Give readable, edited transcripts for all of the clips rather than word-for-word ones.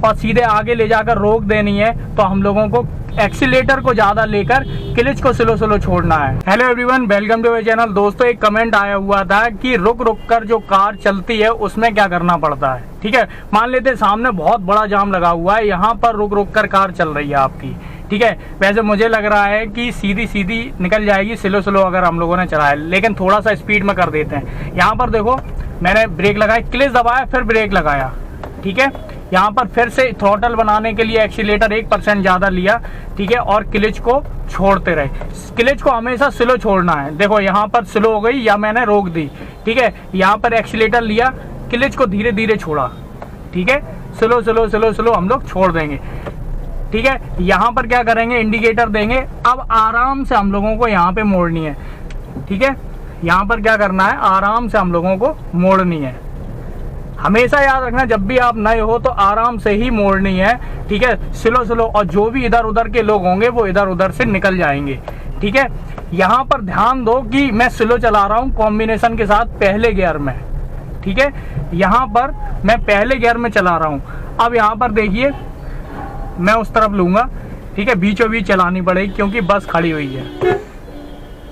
और सीधे आगे ले जाकर रोक देनी है, तो हम लोगों को एक्सीलेटर को ज़्यादा लेकर क्लच को स्लो स्लो छोड़ना है। Hello everyone, welcome to my channel. दोस्तों, एक कमेंट आया हुआ था कि रुक रुक कर जो कार चलती है उसमें क्या करना पड़ता है। ठीक है, मान लेते हैं सामने बहुत बड़ा जाम लगा हुआ है, यहाँ पर रुक रुक कर कार चल रही है आपकी। ठीक है, वैसे मुझे लग रहा है कि सीधी सीधी निकल जाएगी स्लो स्लो अगर हम लोगों ने चलाया, लेकिन थोड़ा सा स्पीड में कर देते हैं। यहाँ पर देखो, मैंने ब्रेक लगाया, क्लच दबाया, फिर ब्रेक लगाया। ठीक है, यहाँ पर फिर से थ्रॉटल बनाने के लिए एक्सीलेटर 1% ज़्यादा लिया। ठीक है, और क्लच को छोड़ते रहे। क्लच को हमेशा स्लो छोड़ना है। देखो यहाँ पर स्लो हो गई या मैंने रोक दी। ठीक है, यहाँ पर एक्सीलेटर लिया, क्लच को धीरे धीरे छोड़ा। ठीक है, स्लो स्लो स्लो स्लो हम लोग छोड़ देंगे। ठीक है, यहाँ पर क्या करेंगे, इंडिकेटर देंगे। अब आराम से हम लोगों को यहाँ पे मोड़नी है। ठीक है, यहाँ पर क्या करना है, आराम से हम लोगों को मोड़नी है। हमेशा याद रखना, जब भी आप नए हो तो आराम से ही मोड़नी है। ठीक है, स्लो स्लो, और जो भी इधर उधर के लोग होंगे वो इधर उधर से निकल जाएंगे। ठीक है, यहाँ पर ध्यान दो कि मैं स्लो चला रहा हूँ कॉम्बिनेशन के साथ पहले गियर में। ठीक है, यहाँ पर मैं पहले गियर में चला रहा हूँ। अब यहाँ पर देखिए, मैं उस तरफ लूँगा। ठीक है, बीचों बीच चलानी पड़ेगी क्योंकि बस खड़ी हुई है।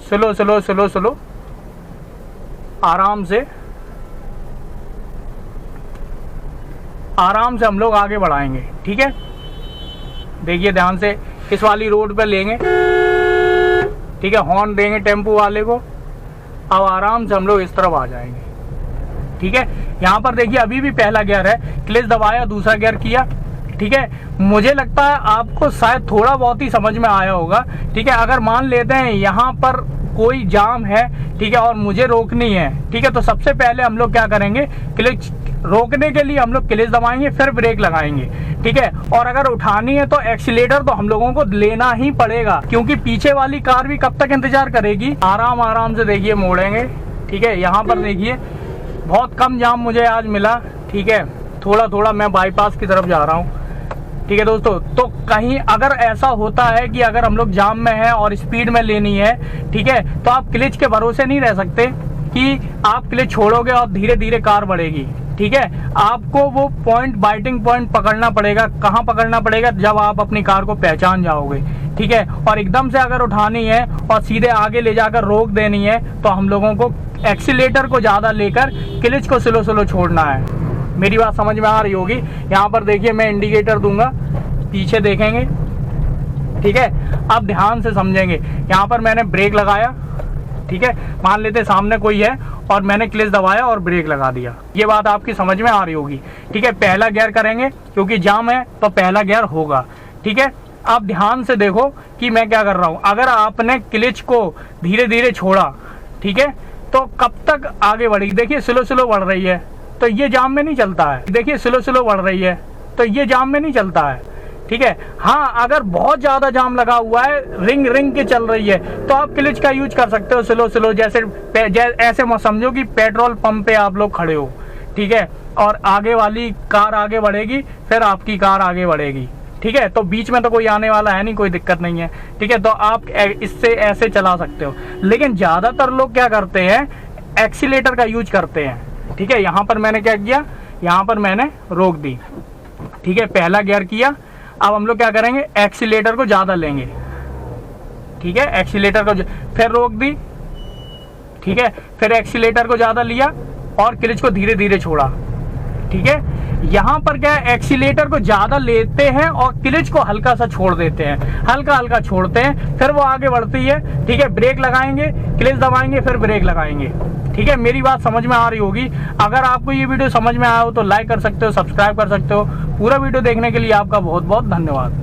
स्लो स्लो स्लो स्लो, आराम से हम लोग आगे बढ़ाएंगे। ठीक है, देखिए ध्यान से, इस वाली रोड पे लेंगे। ठीक है, हॉर्न देंगे टेम्पो वाले को। अब आराम से हम लोग इस तरफ आ जाएंगे। ठीक है, यहाँ पर देखिए अभी भी पहला गियर है, क्लच दबाया, दूसरा गियर किया। ठीक है, मुझे लगता है आपको शायद थोड़ा बहुत ही समझ में आया होगा। ठीक है, अगर मान लेते हैं यहाँ पर कोई जाम है, ठीक है, और मुझे रोकनी है। ठीक है, तो सबसे पहले हम लोग क्या करेंगे, क्लच रोकने के लिए हम लोग क्लच दबाएंगे, फिर ब्रेक लगाएंगे। ठीक है, और अगर उठानी है तो एक्सीलेटर तो हम लोगों को लेना ही पड़ेगा, क्योंकि पीछे वाली कार भी कब तक इंतजार करेगी। आराम आराम से देखिए मोड़ेंगे। ठीक है, यहाँ पर देखिए बहुत कम जाम मुझे आज मिला। ठीक है, थोड़ा थोड़ा मैं बाईपास की तरफ जा रहा हूँ। ठीक है दोस्तों, तो कहीं अगर ऐसा होता है कि अगर हम लोग जाम में हैं और स्पीड में लेनी है, ठीक है, तो आप क्लच के भरोसे नहीं रह सकते कि आप क्लच छोड़ोगे और धीरे धीरे कार बढ़ेगी। ठीक है, आपको वो पॉइंट, बाइटिंग पॉइंट पकड़ना पड़ेगा। कहाँ पकड़ना पड़ेगा, जब आप अपनी कार को पहचान जाओगे। ठीक है, और एकदम से अगर उठानी है और सीधे आगे ले जाकर रोक देनी है, तो हम लोगों को एक्सीलेटर को ज़्यादा लेकर क्लच को स्लो स्लो छोड़ना है। मेरी बात समझ में आ रही होगी। यहाँ पर देखिए, मैं इंडिकेटर दूंगा, पीछे देखेंगे। ठीक है, अब ध्यान से समझेंगे। यहाँ पर मैंने ब्रेक लगाया। ठीक है, मान लेते सामने कोई है और मैंने क्लच दबाया और ब्रेक लगा दिया। ये बात आपकी समझ में आ रही होगी। ठीक है, पहला गियर करेंगे क्योंकि जाम है तो पहला गियर होगा। ठीक है, अब ध्यान से देखो कि मैं क्या कर रहा हूँ। अगर आपने क्लच को धीरे धीरे छोड़ा, ठीक है, तो कब तक आगे बढ़ेगी। देखिए स्लो स्लो बढ़ रही है, तो ये जाम में नहीं चलता है। देखिए स्लो स्लो बढ़ रही है, तो ये जाम में नहीं चलता है। ठीक है, हाँ, अगर बहुत ज़्यादा जाम लगा हुआ है, रिंग रिंग के चल रही है, तो आप क्लच का यूज कर सकते हो स्लो स्लो। जैसे ऐसे मत समझो कि पेट्रोल पंप पे आप लोग खड़े हो। ठीक है, और आगे वाली कार आगे बढ़ेगी, फिर आपकी कार आगे बढ़ेगी। ठीक है, तो बीच में तो कोई आने वाला है नहीं, कोई दिक्कत नहीं है। ठीक है, तो आप इससे ऐसे चला सकते हो। लेकिन ज़्यादातर लोग क्या करते हैं, एक्सीलेटर का यूज करते हैं। ठीक है, यहाँ पर मैंने क्या किया, यहाँ पर मैंने रोक दी। ठीक है, पहला गियर किया। अब हम लोग क्या करेंगे, एक्सीलेटर को ज़्यादा लेंगे। ठीक है, एक्सीलेटर को फिर रोक दी। ठीक है, फिर एक्सीलेटर को ज़्यादा लिया और क्लच को धीरे धीरे छोड़ा। ठीक है, यहाँ पर क्या है, एक्सीलेटर को ज़्यादा लेते हैं और क्लच को हल्का सा छोड़ देते हैं, हल्का हल्का छोड़ते हैं, फिर वो आगे बढ़ती है। ठीक है, ब्रेक लगाएंगे, क्लच दबाएंगे, फिर ब्रेक लगाएंगे। ठीक है, मेरी बात समझ में आ रही होगी। अगर आपको ये वीडियो समझ में आया हो तो लाइक कर सकते हो, सब्सक्राइब कर सकते हो। पूरा वीडियो देखने के लिए आपका बहुत बहुत धन्यवाद।